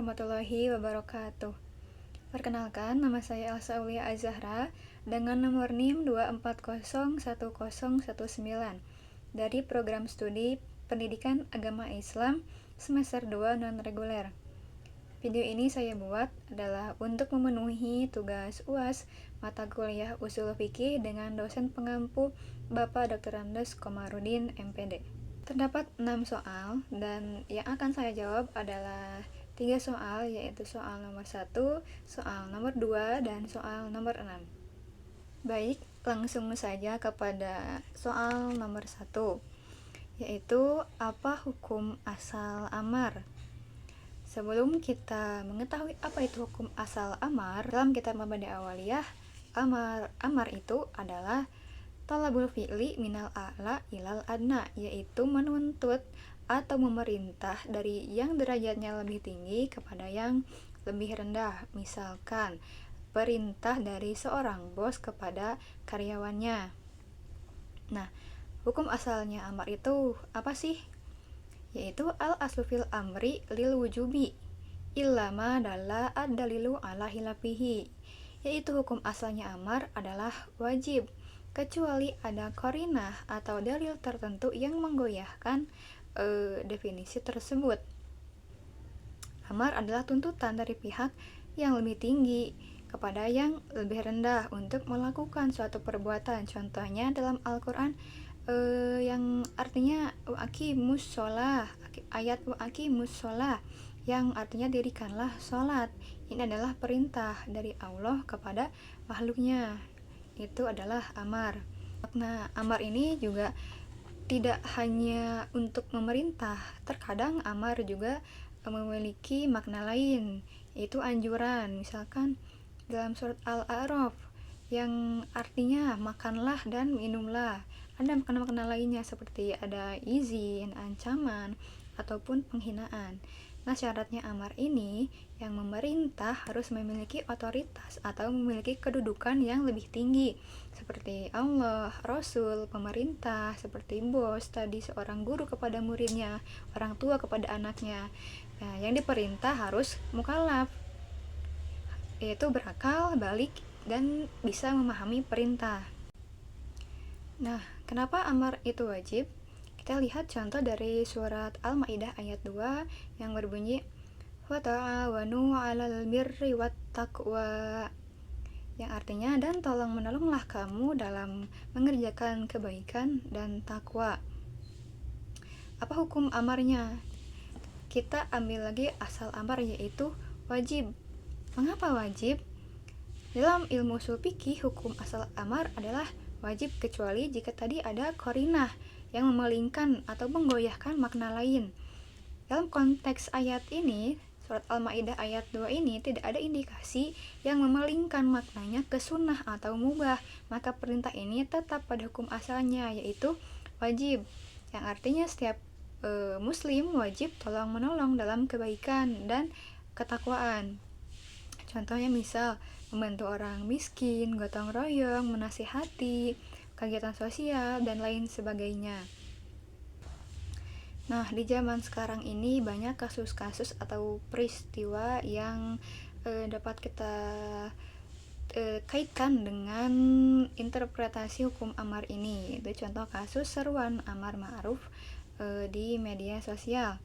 warahmatullahi wabarakatuh. Perkenalkan, nama saya Elsa Aulia Azahra dengan nomor NIM 2401019 dari program studi Pendidikan Agama Islam semester 2 non-reguler. Video ini saya buat adalah untuk memenuhi tugas UAS mata kuliah Ushul Fikih dengan dosen pengampu Bapak Dr. Andes Komarudin MPD. Terdapat 6 soal dan yang akan saya jawab adalah 3 soal, yaitu soal nomor 1, soal nomor 2, dan soal nomor 6. Baik, langsung saja kepada soal nomor 1, yaitu apa hukum asal amar. Sebelum kita mengetahui apa itu hukum asal amar, dalam kitab Mabadi' Awaliyah, amar itu adalah talabul fi'li minal a'la ilal adna, yaitu menuntut atau memerintah dari yang derajatnya lebih tinggi kepada yang lebih rendah. Misalkan, perintah dari seorang bos kepada karyawannya. Nah, hukum asalnya amar itu apa sih? Yaitu al-aslu fil amri lil wujubi illama dalla ad-dalilu ala hilafihi, yaitu hukum asalnya amar adalah wajib kecuali ada qarinah atau dalil tertentu yang menggoyahkan definisi tersebut. Amar adalah tuntutan dari pihak yang lebih tinggi kepada yang lebih rendah untuk melakukan suatu perbuatan. Contohnya dalam Al-Quran yang artinya wa'aqimus sholah, ayat wa'aqimus sholah yang artinya dirikanlah sholat. Ini adalah perintah dari Allah kepada makhluknya. Itu adalah amar. Makna amar ini juga tidak hanya untuk memerintah. Terkadang amar juga memiliki makna lain, yaitu anjuran. Misalkan dalam surat Al-A'raf yang artinya makanlah dan minumlah. Ada makna-makna lainnya seperti ada izin, ancaman, ataupun penghinaan. Nah, syaratnya amar ini yang memerintah harus memiliki otoritas atau memiliki kedudukan yang lebih tinggi, seperti Allah, Rasul, pemerintah, seperti bos tadi, seorang guru kepada muridnya, orang tua kepada anaknya. Nah, yang diperintah harus mukallaf, yaitu berakal, balik, dan bisa memahami perintah. Nah, kenapa amar itu wajib? Kita lihat contoh dari surat Al-Maidah ayat 2 yang berbunyi wa ta'awanu 'alal birri wat taqwa, yang artinya dan tolong menolonglah kamu dalam mengerjakan kebaikan dan takwa. Apa hukum amarnya? Kita ambil lagi asal amar, yaitu wajib. Mengapa wajib? Dalam ilmu ushul fikih, hukum asal amar adalah wajib kecuali jika tadi ada qarinah yang memalingkan atau menggoyahkan makna lain. Dalam konteks ayat ini, surat Al-Maidah ayat 2 ini tidak ada indikasi yang memalingkan maknanya ke sunnah atau mubah, maka perintah ini tetap pada hukum asalnya, yaitu wajib, yang artinya setiap muslim wajib tolong menolong dalam kebaikan dan ketakwaan. Contohnya misal membantu orang miskin, gotong royong, menasihati, kegiatan sosial, dan lain sebagainya. Nah, di zaman sekarang ini banyak kasus-kasus atau peristiwa yang dapat kita kaitkan dengan interpretasi hukum amar ini. Itu contoh kasus seruan amar ma'ruf di media sosial.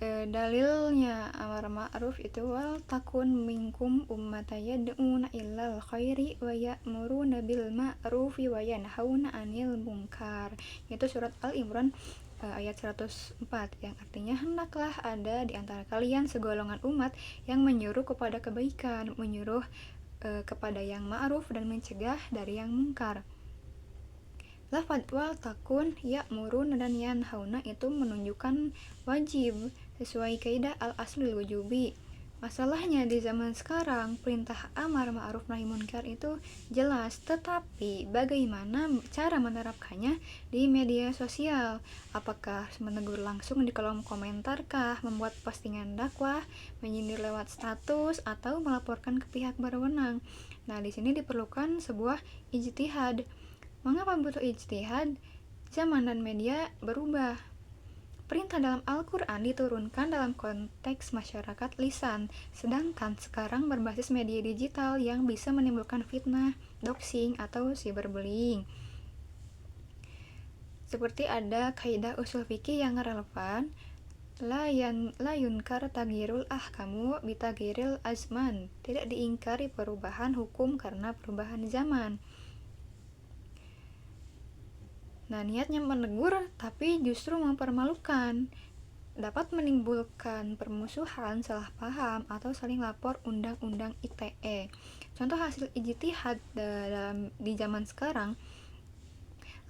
Dalilnya amar ma'ruf itu wal takun minkum ummataya yad'una illal khairi wa ya'muruna bil ma'rufi wa yanhauna 'anil munkar. Itu surat Al-Imran ayat 104, yang artinya hendaklah ada di antara kalian segolongan umat yang menyuruh kepada kebaikan, menyuruh kepada yang ma'ruf dan mencegah dari yang munkar. Lafadz wal takun ya'muruna dan yanhauna itu menunjukkan wajib sesuai kaidah al-aslul wujubi. Masalahnya di zaman sekarang perintah amar ma'ruf nahi munkar itu jelas, tetapi bagaimana cara menerapkannya di media sosial? Apakah menegur langsung di kolom komentar kah, membuat postingan dakwah, menyindir lewat status, atau melaporkan ke pihak berwenang? Nah, di sini diperlukan sebuah ijtihad. Mengapa butuh ijtihad? Zaman dan media berubah. Perintah dalam Al-Quran diturunkan dalam konteks masyarakat lisan, sedangkan sekarang berbasis media digital yang bisa menimbulkan fitnah, doxing, atau cyberbullying. Seperti ada kaidah usul fikih yang relevan, la yunkar taghyirul ahkamu bitaghyiril azman. Tidak diingkari perubahan hukum karena perubahan zaman. Nah, niatnya menegur tapi justru mempermalukan, dapat menimbulkan permusuhan, salah paham, atau saling lapor undang-undang ITE. Contoh hasil ijtihad di zaman sekarang,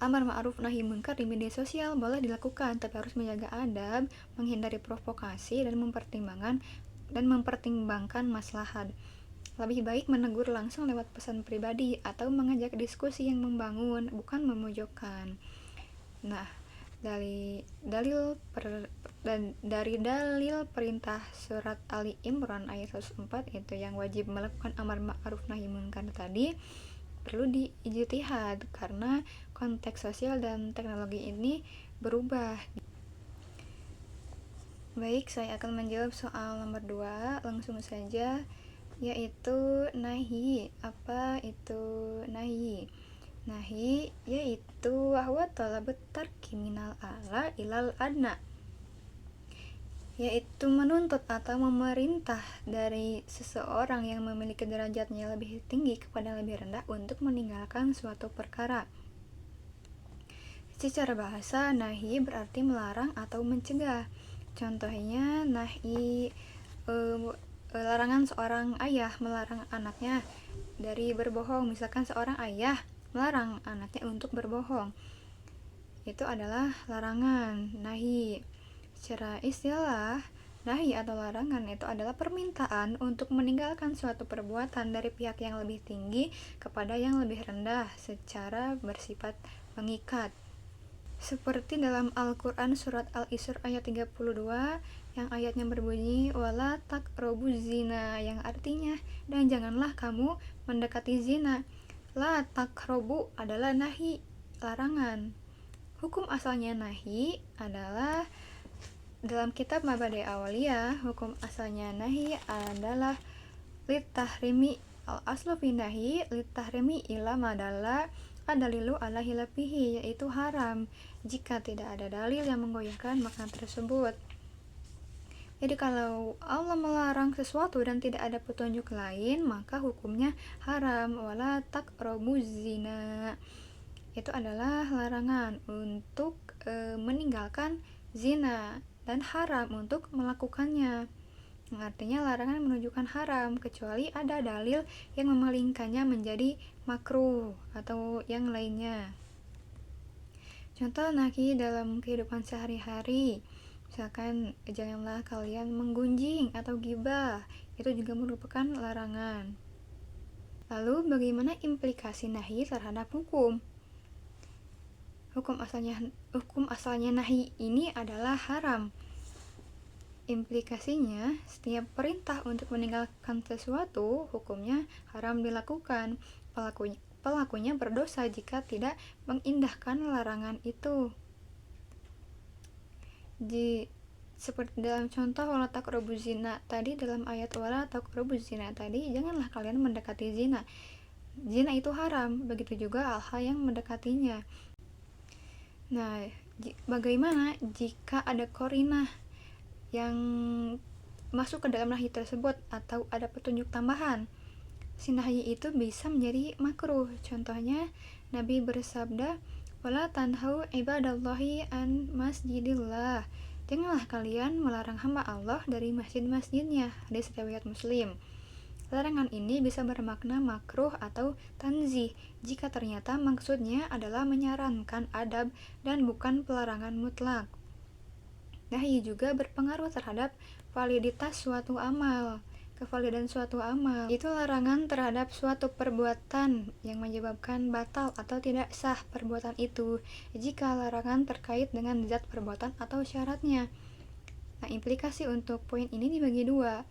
amar ma'ruf nahi munkar di media sosial boleh dilakukan, tapi harus menjaga adab, menghindari provokasi, dan mempertimbangkan maslahat. Lebih baik menegur langsung lewat pesan pribadi atau mengajak diskusi yang membangun, bukan memojokkan. Nah, dari dalil perintah surat Ali Imran ayat 104 itu yang wajib melakukan amar ma'ruf nahi munkar tadi perlu diijtihad karena konteks sosial dan teknologi ini berubah. Baik, saya akan menjawab soal nomor 2 langsung saja, yaitu nahi. Apa itu nahi? Nahi yaitu wahwa talabut tarki minal ala ilal adna, yaitu menuntut atau memerintah dari seseorang yang memiliki derajatnya lebih tinggi kepada lebih rendah untuk meninggalkan suatu perkara. Secara bahasa, nahi berarti melarang atau mencegah. Contohnya, nahi larangan seorang ayah melarang anaknya dari berbohong. Misalkan seorang ayah melarang anaknya untuk berbohong, itu adalah larangan, nahi. Secara istilah, nahi atau larangan itu adalah permintaan untuk meninggalkan suatu perbuatan dari pihak yang lebih tinggi kepada yang lebih rendah secara bersifat mengikat. Seperti dalam Al-Quran surat Al-Isra ayat 32 yang ayatnya berbunyi wala taqrabuz zina, yang artinya dan janganlah kamu mendekati zina. La taqrabu adalah nahi, larangan. Hukum asalnya nahi adalah dalam kitab Mabadi Awaliyah, hukum asalnya nahi adalah litahrimi, al-aslu fi nahi litahrimi ila madalla adalilu ala hilafihi, yaitu haram jika tidak ada dalil yang menggoyahkan makna tersebut. Jadi kalau Allah melarang sesuatu dan tidak ada petunjuk lain, maka hukumnya haram. Wala taqrabuz zina, itu adalah larangan untuk meninggalkan zina dan haram untuk melakukannya. Artinya larangan menunjukkan haram kecuali ada dalil yang memalingkannya menjadi makruh atau yang lainnya. Contoh nahi dalam kehidupan sehari-hari, misalkan janganlah kalian menggunjing atau gibah, itu juga merupakan larangan. Lalu bagaimana implikasi nahi terhadap hukum? Hukum asalnya nahi ini adalah haram. Implikasinya, setiap perintah untuk meninggalkan sesuatu, hukumnya haram dilakukan. Pelakunya berdosa jika tidak mengindahkan larangan itu. Seperti dalam contoh wala taqrabuz zina tadi, dalam ayat wala taqrabuz zina tadi, janganlah kalian mendekati zina. Zina itu haram, begitu juga hal-hal yang mendekatinya. Nah, bagaimana jika ada qarinah yang masuk ke dalam nahi tersebut atau ada petunjuk tambahan? Si nahi itu bisa menjadi makruh. Contohnya, Nabi bersabda, wala tanhau ibadallahi an masjidillah, janganlah kalian melarang hamba Allah dari masjid-masjidnya. Hadis riwayat Muslim. Larangan ini bisa bermakna makruh atau tanzih jika ternyata maksudnya adalah menyarankan adab dan bukan pelarangan mutlak. Nahi juga berpengaruh terhadap validitas suatu amal. Kevalidan suatu amal itu larangan terhadap suatu perbuatan yang menyebabkan batal atau tidak sah perbuatan itu jika larangan terkait dengan zat perbuatan atau syaratnya. Nah, implikasi untuk poin ini dibagi dua.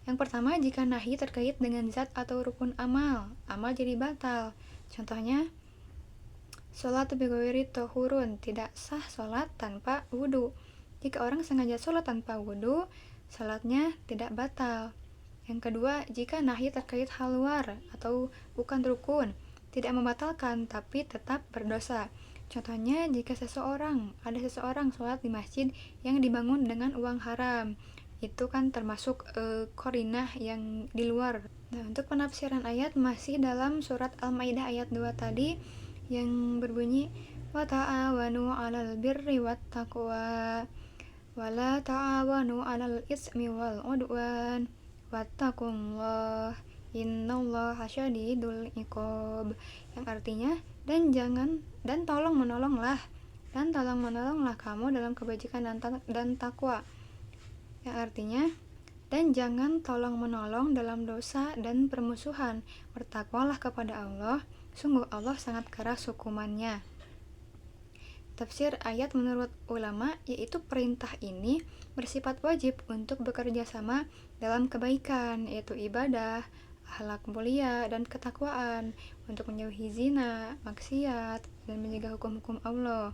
Yang pertama, jika nahi terkait dengan zat atau rukun amal jadi batal. Contohnya, sholat bighairi tahurun, tidak sah sholat tanpa wudu. Jika orang sengaja sholat tanpa wudhu, sholatnya tidak batal. Yang kedua, jika nahi terkait hal luar atau bukan rukun, tidak membatalkan tapi tetap berdosa. Contohnya, jika ada seseorang sholat di masjid yang dibangun dengan uang haram, itu kan termasuk qarinah yang di luar. Nah, untuk penafsiran ayat masih dalam surat Al-Maidah ayat 2 tadi yang berbunyi wa ta'awanu 'alal birri wat taqwa wa la ta'awanu 'alal ismi wal 'udwan wattaqullah innallaha syadidul iqab, yang artinya tolong menolonglah kamu dalam kebajikan dan takwa, yang artinya dan jangan tolong menolong dalam dosa dan permusuhan, bertakwalah kepada Allah, sungguh Allah sangat keras hukumannya. Tafsir ayat menurut ulama yaitu perintah ini bersifat wajib untuk bekerja sama dalam kebaikan, yaitu ibadah, akhlak mulia, dan ketakwaan, untuk menjauhi zina, maksiat, dan menjaga hukum-hukum Allah.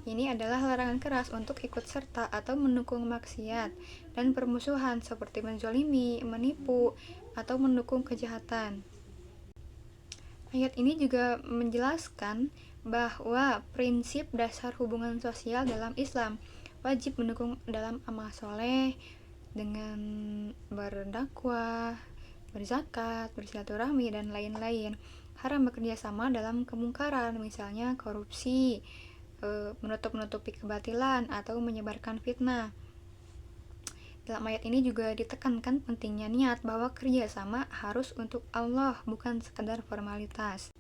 Ini adalah larangan keras untuk ikut serta atau mendukung maksiat dan permusuhan seperti menzalimi, menipu, atau mendukung kejahatan. Ayat ini juga menjelaskan bahwa prinsip dasar hubungan sosial dalam Islam wajib mendukung dalam amal soleh dengan berdakwah, berzakat, bersilaturahmi, dan lain-lain. Haram bekerja sama dalam kemungkaran, misalnya korupsi, menutup-nutupi kebatilan, atau menyebarkan fitnah. Dalam ayat ini juga ditekankan pentingnya niat bahwa kerjasama harus untuk Allah, bukan sekadar formalitas.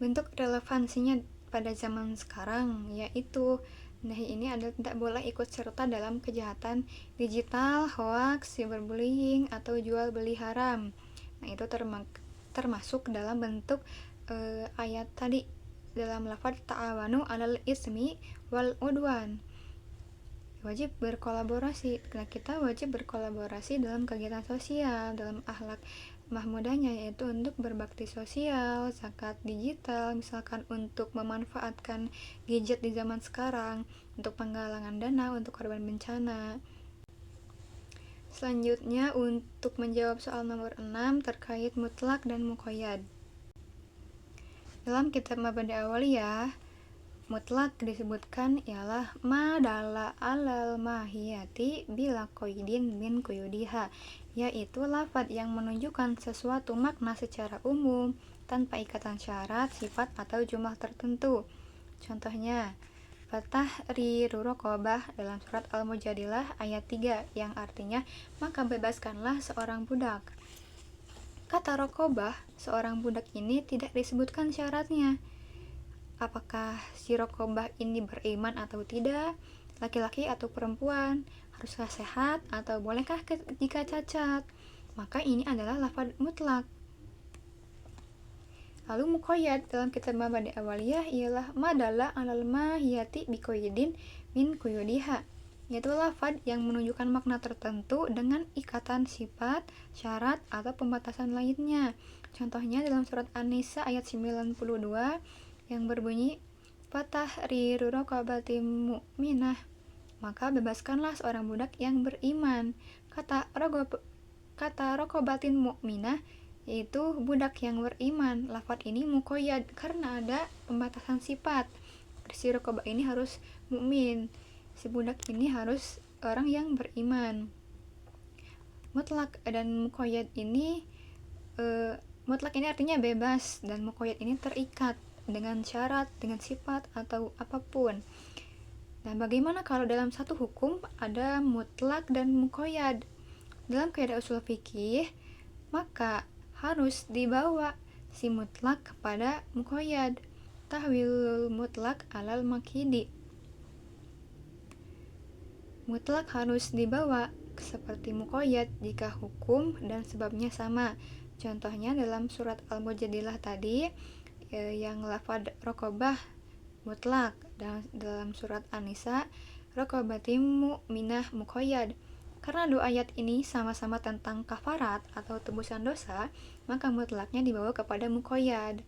Bentuk relevansinya pada zaman sekarang yaitu nahi ini adalah tidak boleh ikut serta dalam kejahatan digital, hoax, cyberbullying, atau jual beli haram. Nah, itu termasuk dalam bentuk ayat tadi dalam lafaz ta'awanu 'alal ismi wal udwan. Wajib berkolaborasi. Nah, kita wajib berkolaborasi dalam kegiatan sosial, dalam akhlak mahmudahnya, yaitu untuk berbakti sosial, zakat digital, misalkan untuk memanfaatkan gadget di zaman sekarang, untuk penggalangan dana untuk korban bencana. Selanjutnya, untuk menjawab soal nomor 6 terkait mutlak dan muqayyad. Dalam kitab Mabadi' Awaliyah, mutlak disebutkan ialah ma dalla alal mahiyati bila qaidin min quyudiha, yaitu lafaz yang menunjukkan sesuatu makna secara umum tanpa ikatan syarat, sifat, atau jumlah tertentu. Contohnya, fatahriru raqabah dalam surat Al-Mujadilah ayat 3 yang artinya maka bebaskanlah seorang budak. Kata raqabah, seorang budak ini tidak disebutkan syaratnya. Apakah si raqabah ini beriman atau tidak, laki-laki atau perempuan, haruskah sehat atau bolehkah jika cacat. Maka ini adalah lafaz mutlak. Lalu muqayyad dalam kitab Mabadi' Awaliyah ialah madalla alal mahiyati biqayyidin min quyudiha, yaitu lafaz yang menunjukkan makna tertentu dengan ikatan sifat, syarat, atau pembatasan lainnya. Contohnya dalam surat An-Nisa ayat 92 yang berbunyi fatahriru raqabatin mu'minah, maka bebaskanlah seorang budak yang beriman. Kata raqabatin mu'minah yaitu budak yang beriman. Lafaz ini muqayyad karena ada pembatasan sifat. Si raqabah ini harus mukmin, si budak ini harus orang yang beriman. Mutlak dan muqayyad ini mutlak ini artinya bebas, dan muqayyad ini terikat dengan syarat, dengan sifat, atau apapun. Nah, bagaimana kalau dalam satu hukum ada mutlak dan muqayyad? Dalam kaidah usul fikih, maka harus dibawa si mutlak kepada muqayyad. Tahwilul mutlak alal makidi. Mutlak harus dibawa seperti muqayyad jika hukum dan sebabnya sama. Contohnya dalam surat Al-Mujadilah tadi yang lafaz raqabah mutlak, dalam surat An-Nisa raqabatim mu'minah muqayyad. Karena dua ayat ini sama-sama tentang kafarat atau tebusan dosa, maka mutlaknya dibawa kepada muqayyad.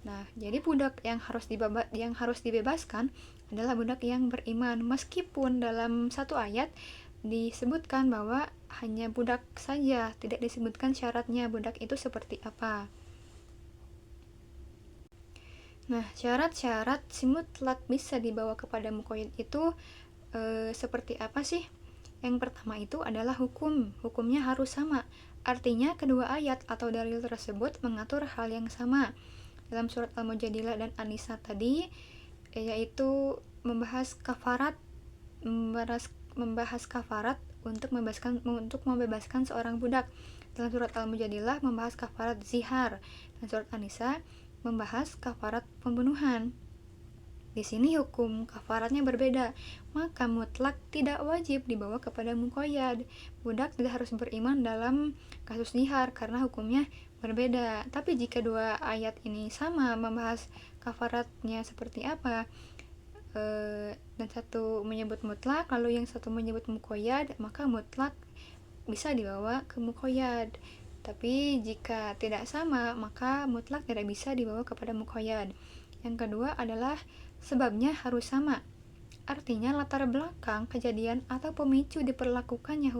Nah, jadi budak yang harus dibebaskan adalah budak yang beriman, meskipun dalam satu ayat disebutkan bahwa hanya budak saja, tidak disebutkan syaratnya budak itu seperti apa. Nah, syarat-syarat si mutlak bisa dibawa kepada muqayyad itu seperti apa sih? Yang pertama itu adalah hukumnya harus sama. Artinya kedua ayat atau dalil tersebut mengatur hal yang sama. Dalam surat Al-Mujadilah dan An-Nisa tadi, yaitu membahas kafarat untuk membebaskan seorang budak. Dalam surat Al-Mujadilah membahas kafarat zihar, dan surat An-Nisa membahas kafarat pembunuhan. Di sini hukum kafaratnya berbeda, maka mutlak tidak wajib dibawa kepada muqayyad. Budak tidak harus beriman dalam kasus zihar karena hukumnya berbeda. Tapi jika dua ayat ini sama membahas kafaratnya seperti apa, dan satu menyebut mutlak lalu yang satu menyebut muqayyad, maka mutlak bisa dibawa ke muqayyad. Tapi jika tidak sama, maka mutlak tidak bisa dibawa kepada muqayyad. Yang kedua adalah sebabnya harus sama. Artinya latar belakang kejadian atau pemicu diberlakukannya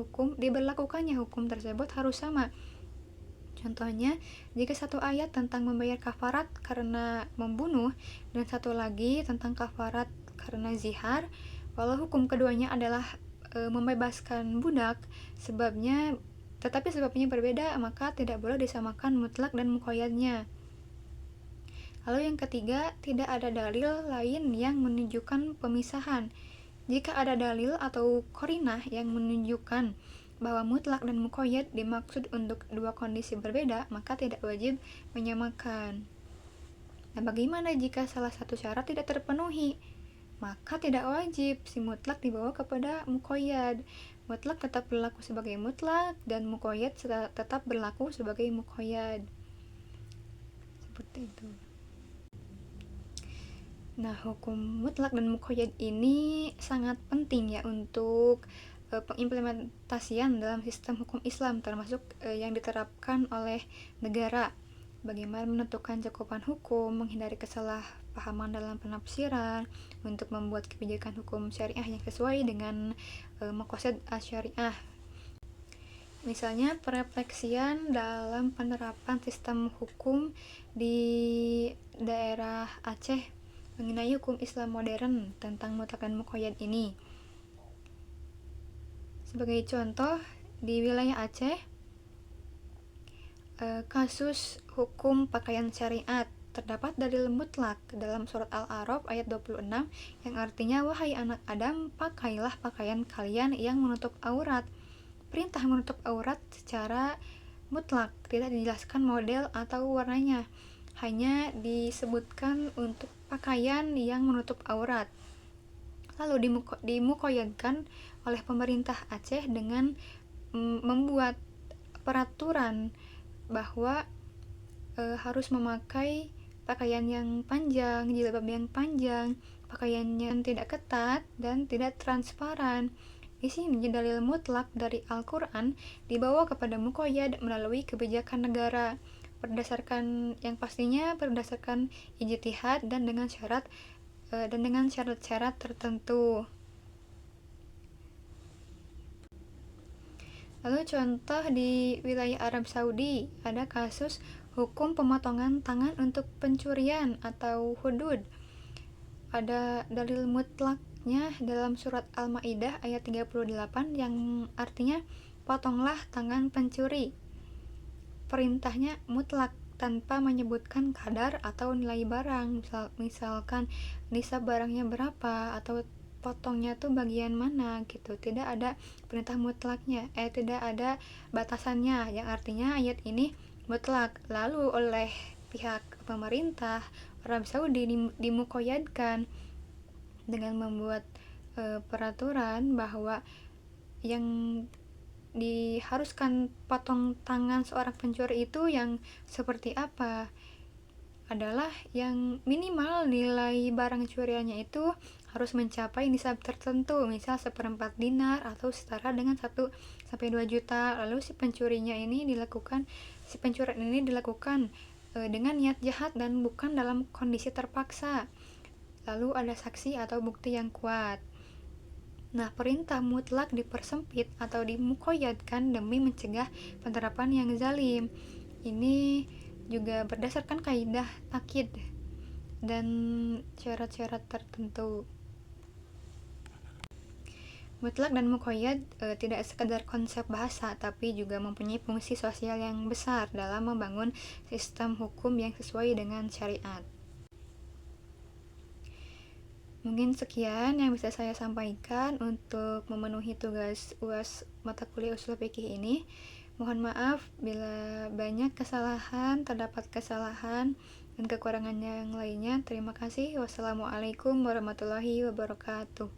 hukum tersebut harus sama. Contohnya, jika satu ayat tentang membayar kafarat karena membunuh dan satu lagi tentang kafarat karena zihar, walau hukum keduanya adalah membebaskan budak, tetapi sebabnya berbeda, maka tidak boleh disamakan mutlak dan muqayyadnya. Lalu yang ketiga, tidak ada dalil lain yang menunjukkan pemisahan. Jika ada dalil atau qarinah yang menunjukkan bahwa mutlak dan muqayyad dimaksud untuk dua kondisi berbeda, maka tidak wajib menyamakan. Nah, bagaimana jika salah satu syarat tidak terpenuhi? Maka tidak wajib si mutlak dibawa kepada muqayyad. Mutlak tetap berlaku sebagai mutlak dan muqayyad tetap berlaku sebagai muqayyad. Seperti itu. Nah, hukum mutlak dan muqayyad ini sangat penting ya untuk pengimplementasian dalam sistem hukum Islam, termasuk yang diterapkan oleh negara. Bagaimana menentukan cakupan hukum, menghindari kesalahpahaman dalam penafsiran, untuk membuat kebijakan hukum syariah yang sesuai dengan maqasid syariah. Misalnya perefleksian dalam penerapan sistem hukum di daerah Aceh mengenai hukum Islam modern tentang mutlak dan muqayyad ini. Sebagai contoh, di wilayah Aceh, kasus hukum pakaian syariat terdapat dalil mutlak dalam surat Al-A'raf ayat 26 yang artinya, wahai anak Adam, pakailah pakaian kalian yang menutup aurat. Perintah menutup aurat secara mutlak, tidak dijelaskan model atau warnanya, hanya disebutkan untuk pakaian yang menutup aurat. Lalu dimuqayyadkan oleh pemerintah Aceh dengan membuat peraturan bahwa harus memakai pakaian yang panjang, jilbab yang panjang, pakaian yang tidak ketat dan tidak transparan. Di sini dalil mutlak dari Al-Quran dibawa kepada muqayyad melalui kebijakan negara, yang pastinya berdasarkan ijtihad dan dengan syarat-syarat tertentu. Lalu contoh di wilayah Arab Saudi ada kasus hukum pemotongan tangan untuk pencurian atau hudud. Ada dalil mutlaknya dalam surat Al-Maidah ayat 38 yang artinya, potonglah tangan pencuri. Perintahnya mutlak tanpa menyebutkan kadar atau nilai barang, misalkan nisab barangnya berapa atau potongnya tuh bagian mana gitu. Tidak ada perintah mutlaknya, tidak ada batasannya, yang artinya ayat ini mutlak. Lalu oleh pihak pemerintah Arab Saudi dimuqayyadkan dengan membuat peraturan bahwa yang diharuskan potong tangan seorang pencuri itu yang seperti apa, adalah yang minimal nilai barang curiannya itu harus mencapai nisab tertentu, misal 1/4 dinar atau setara dengan 1-2 juta. Lalu si pencurian ini dilakukan dengan niat jahat dan bukan dalam kondisi terpaksa. Lalu ada saksi atau bukti yang kuat. Nah, perintah mutlak dipersempit atau dimuqayyadkan demi mencegah penerapan yang zalim. Ini juga berdasarkan kaidah takyid dan syarat-syarat tertentu. Mutlak dan muqayyad tidak sekedar konsep bahasa, tapi juga mempunyai fungsi sosial yang besar dalam membangun sistem hukum yang sesuai dengan syariat. Mungkin sekian yang bisa saya sampaikan untuk memenuhi tugas UAS mata kuliah usul fikih ini. Mohon maaf bila banyak kesalahan, terdapat kesalahan dan kekurangan yang lainnya. Terima kasih. Wassalamualaikum warahmatullahi wabarakatuh.